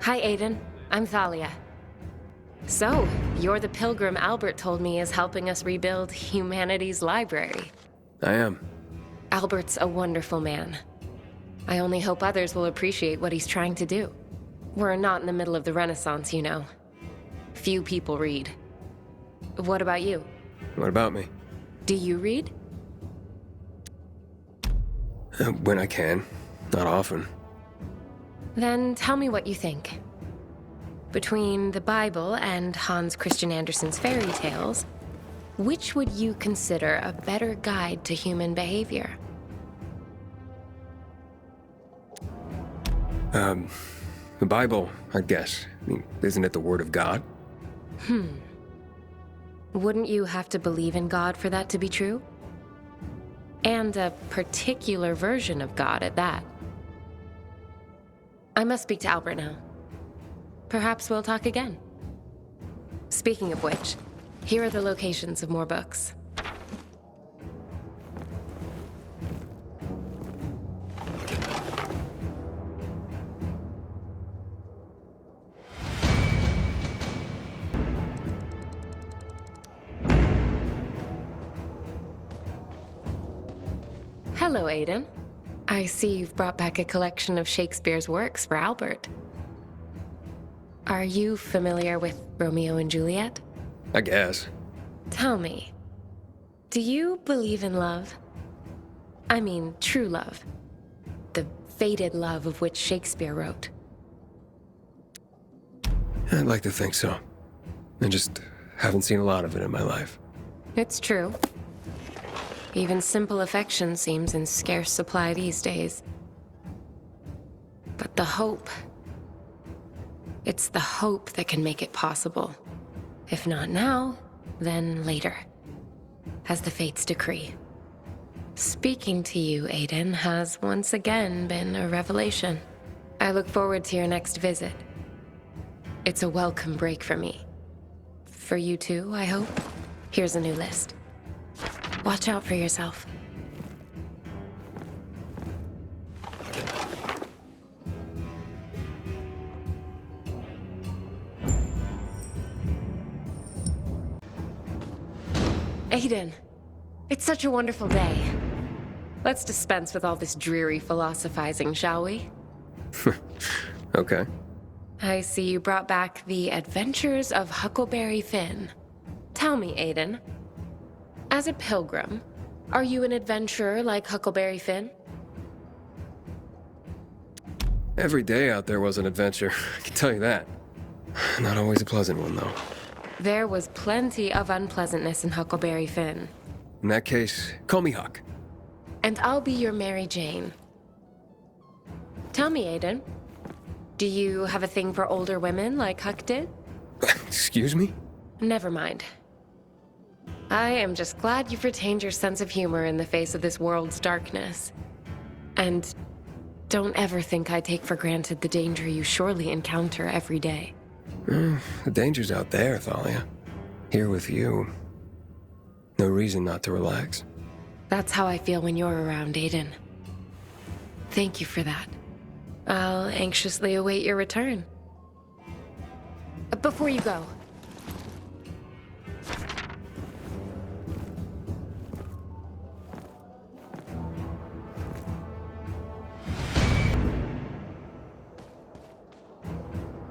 Hi, Aiden. I'm Thalia. So, you're the pilgrim Albert told me is helping us rebuild humanity's library. I am. Albert's a wonderful man. I only hope others will appreciate what he's trying to do. We're not in the middle of the Renaissance, you know. Few people read. What about you? What about me? Do you read? When I can. Not often. Then tell me what you think. Between the Bible and Hans Christian Andersen's fairy tales, which would you consider a better guide to human behavior? The Bible, I guess. I mean, isn't it the Word of God? Wouldn't you have to believe in God for that to be true? And a particular version of God at that. I must speak to Albert now. Perhaps we'll talk again. Speaking of which, here are the locations of more books. Hello, Aiden. I see you've brought back a collection of Shakespeare's works for Albert. Are you familiar with Romeo and Juliet? I guess. Tell me, do you believe in love? I mean, true love. The fated love of which Shakespeare wrote. I'd like to think so. I just haven't seen a lot of it in my life. It's true. Even simple affection seems in scarce supply these days. But the hope... it's the hope that can make it possible. If not now, then later. As the fates decree. Speaking to you, Aiden, has once again been a revelation. I look forward to your next visit. It's a welcome break for me. For you too, I hope. Here's a new list. Watch out for yourself. Aiden, it's such a wonderful day. Let's dispense with all this dreary philosophizing, shall we? Okay. I see you brought back The Adventures of Huckleberry Finn. Tell me, Aiden, as a pilgrim, are you an adventurer like Huckleberry Finn? Every day out there was an adventure, I can tell you that. Not always a pleasant one, though. There was plenty of unpleasantness in Huckleberry Finn. In that case, call me Huck. And I'll be your Mary Jane. Tell me, Aiden, do you have a thing for older women like Huck did? Excuse me? Never mind. I am just glad you've retained your sense of humor in the face of this world's darkness. And don't ever think I take for granted the danger you surely encounter every day. The danger's out there, Thalia. Here with you. No reason not to relax. That's how I feel when you're around, Aiden. Thank you for that. I'll anxiously await your return. Before you go,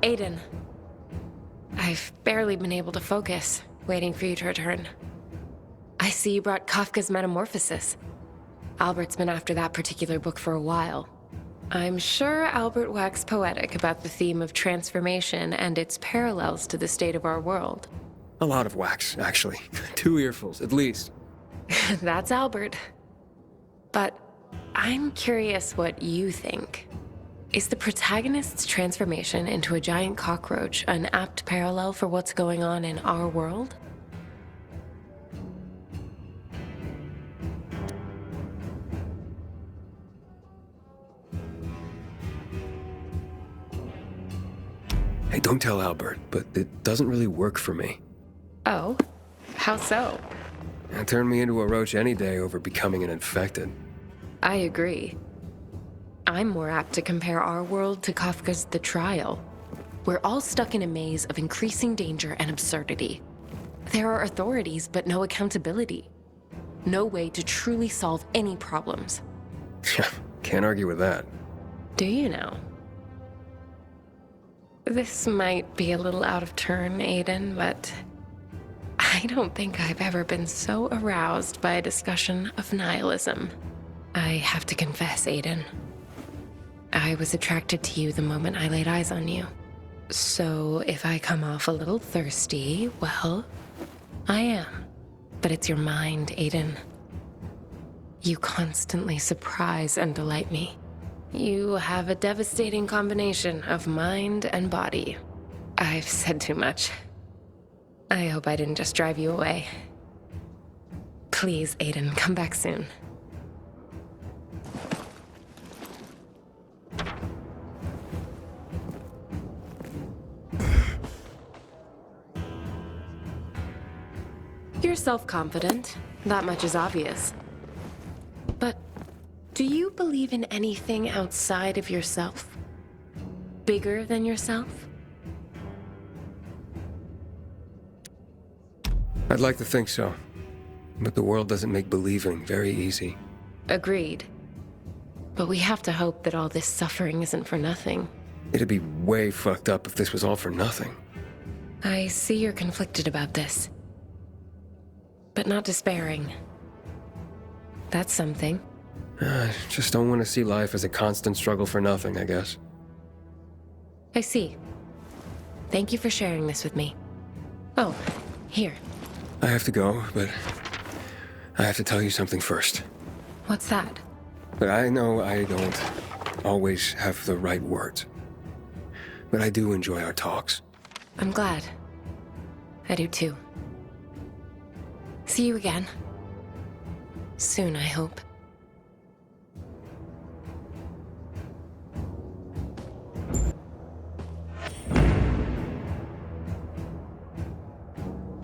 Aiden, I've barely been able to focus, waiting for you to return. I see you brought Kafka's Metamorphosis. Albert's been after that particular book for a while. I'm sure Albert waxed poetic about the theme of transformation and its parallels to the state of our world. A lot of wax, actually. 2 earfuls, at least. That's Albert. But I'm curious what you think. Is the protagonist's transformation into a giant cockroach an apt parallel for what's going on in our world? Hey, don't tell Albert, but it doesn't really work for me. Oh? How so? It turned me into a roach any day over becoming an infected. I agree. I'm more apt to compare our world to Kafka's The Trial. We're all stuck in a maze of increasing danger and absurdity. There are authorities, but no accountability. No way to truly solve any problems. Can't argue with that. Do you know? This might be a little out of turn, Aiden, but I don't think I've ever been so aroused by a discussion of nihilism. I have to confess, Aiden. I was attracted to you the moment I laid eyes on you. So if I come off a little thirsty, well, I am. But it's your mind, Aiden. You constantly surprise and delight me. You have a devastating combination of mind and body. I've said too much. I hope I didn't just drive you away. Please, Aiden, come back soon. You're self-confident. That much is obvious. But do you believe in anything outside of yourself? Bigger than yourself? I'd like to think so. But the world doesn't make believing very easy. Agreed. But we have to hope that all this suffering isn't for nothing. It'd be way fucked up if this was all for nothing. I see you're conflicted about this. But not despairing. That's something. I just don't want to see life as a constant struggle for nothing, I guess. I see. Thank you for sharing this with me. Oh, here. I have to go, but I have to tell you something first. What's that? But I know I don't always have the right words. But I do enjoy our talks. I'm glad. I do too. See you again. Soon, I hope.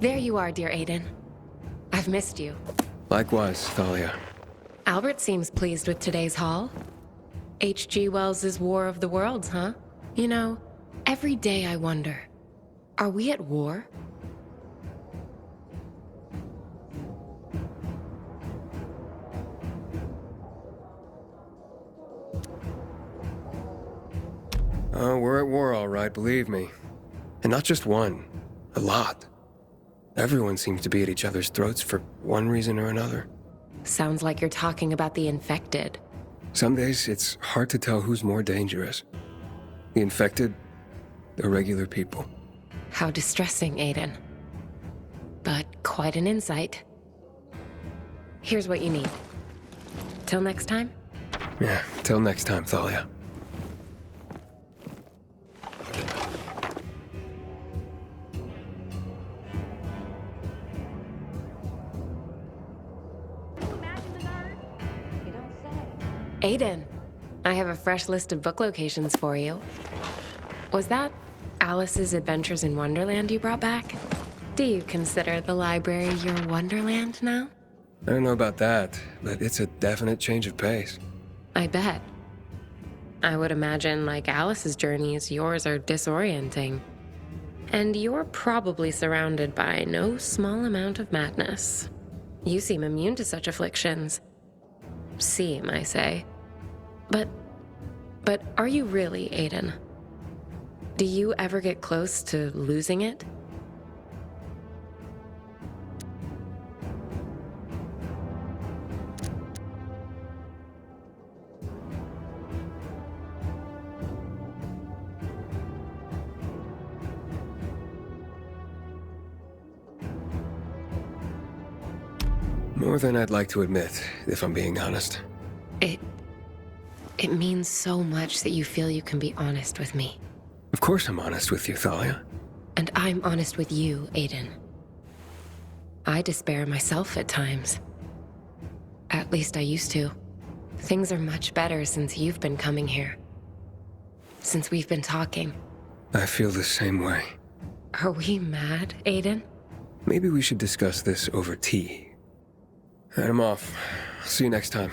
There you are, dear Aiden. I've missed you. Likewise, Thalia. Albert seems pleased with today's haul. H.G. Wells's War of the Worlds, huh? You know, every day I wonder, are we at war? We're at war, all right, believe me. And not just one. A lot. Everyone seems to be at each other's throats for one reason or another. Sounds like you're talking about the infected. Some days, it's hard to tell who's more dangerous. The infected, or regular people. How distressing, Aiden. But quite an insight. Here's what you need. Till next time? Yeah, till next time, Thalia. Aiden, I have a fresh list of book locations for you. Was that Alice's Adventures in Wonderland you brought back? Do you consider the library your Wonderland now? I don't know about that, but it's a definite change of pace. I bet. I would imagine, like Alice's journeys, yours are disorienting. And you're probably surrounded by no small amount of madness. You seem immune to such afflictions. Seem, I say. But are you really, Aiden? Do you ever get close to losing it? More than I'd like to admit, if I'm being honest. It means so much that you feel you can be honest with me. Of course I'm honest with you, Thalia. And I'm honest with you, Aiden. I despair myself at times. At least I used to. Things are much better since you've been coming here. Since we've been talking. I feel the same way. Are we mad, Aiden? Maybe we should discuss this over tea. And I'm off. See you next time.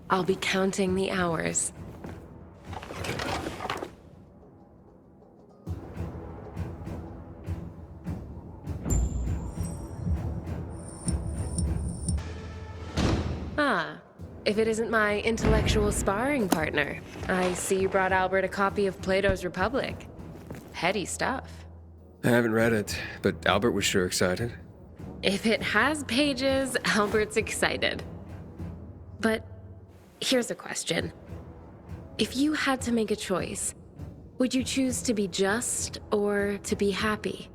I'll be counting the hours. if it isn't my intellectual sparring partner? I see you brought Albert a copy of Plato's Republic. Heady stuff. I haven't read it, but Albert was sure excited. If it has pages, Albert's excited. But here's a question. If you had to make a choice, would you choose to be just or to be happy?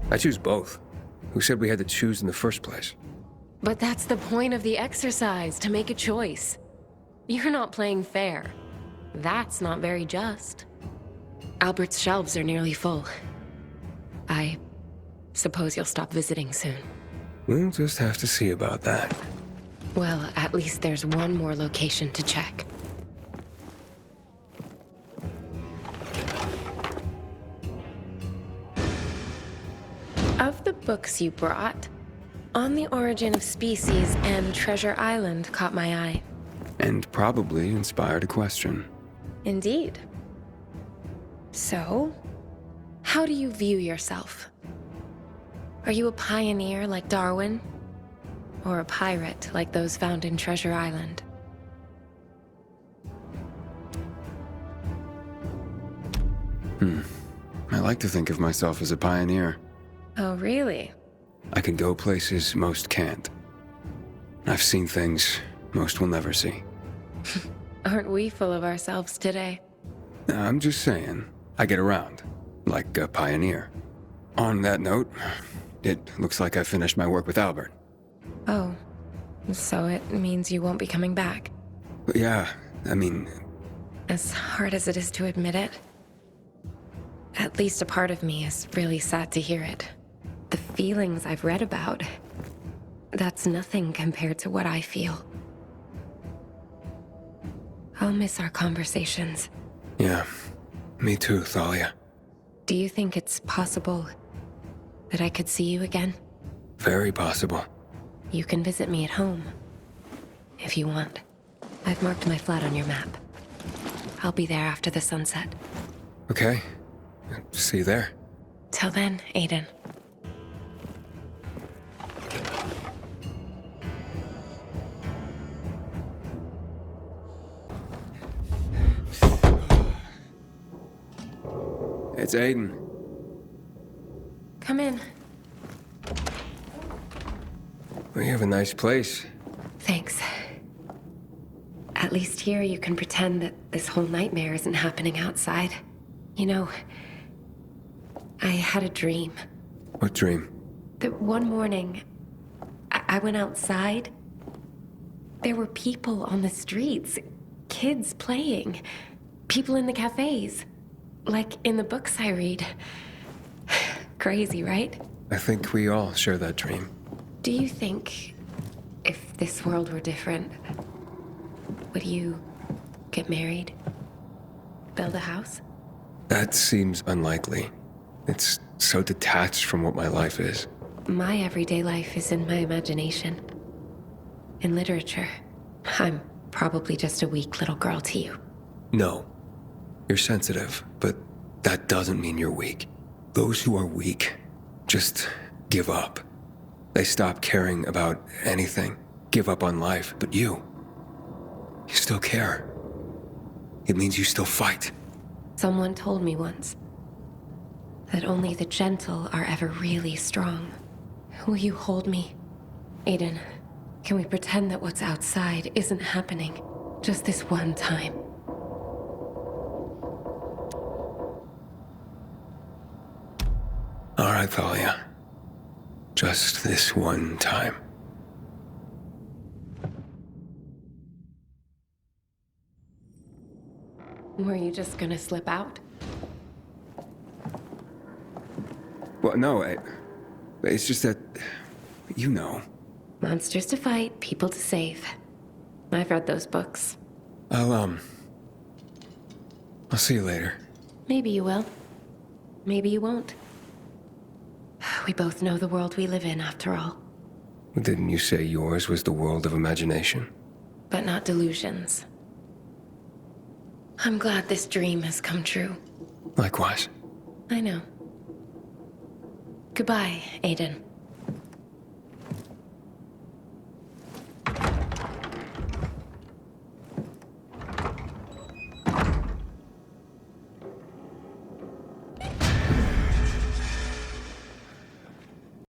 I choose both. Who said we had to choose in the first place? But that's the point of the exercise, to make a choice. You're not playing fair. That's not very just. Albert's shelves are nearly full. I suppose you'll stop visiting soon. We'll just have to see about that. Well, at least there's one more location to check. Of the books you brought, On the Origin of Species and Treasure Island caught my eye. And probably inspired a question. Indeed. So, how do you view yourself? Are you a pioneer like Darwin? Or a pirate like those found in Treasure Island? I like to think of myself as a pioneer. Oh, really? I can go places most can't. I've seen things most will never see. Aren't we full of ourselves today? I'm just saying, I get around, like a pioneer. On that note, it looks like I finished my work with Albert. Oh, so it means you won't be coming back. Yeah, I mean, As hard as it is to admit it, at least a part of me is really sad to hear it. The feelings I've read about, that's nothing compared to what I feel. I'll miss our conversations. yeah, me too, Thalia. Do you think it's possible that I could see you again? Very possible. You can visit me at home, if you want. I've marked my flat on your map. I'll be there after the sunset. Okay, see you there. Till then, Aiden. It's Aiden. Come in. We have a nice place. Thanks. At least here you can pretend that this whole nightmare isn't happening outside. You know, I had a dream. What dream? That one morning, I went outside. There were people on the streets, kids playing, people in the cafes, like in the books I read. Crazy, right? I think we all share that dream. Do you think if this world were different, would you get married? Build a house? That seems unlikely. It's so detached from what my life is. My everyday life is in my imagination. In literature. I'm probably just a weak little girl to you. No. You're sensitive, but that doesn't mean you're weak. Those who are weak just give up. They stop caring about anything, give up on life, but you still care. It means you still fight. Someone told me once that only the gentle are ever really strong. Will you hold me? Aiden, can we pretend that what's outside isn't happening? Just this one time. All right, Thalia. Just this one time. Were you just gonna slip out? Well, no, it's just that, you know. Monsters to fight, people to save. I've read those books. I'll see you later. Maybe you will. Maybe you won't. We both know the world we live in, after all. Didn't you say yours was the world of imagination? But not delusions. I'm glad this dream has come true. Likewise. I know. Goodbye, Aiden.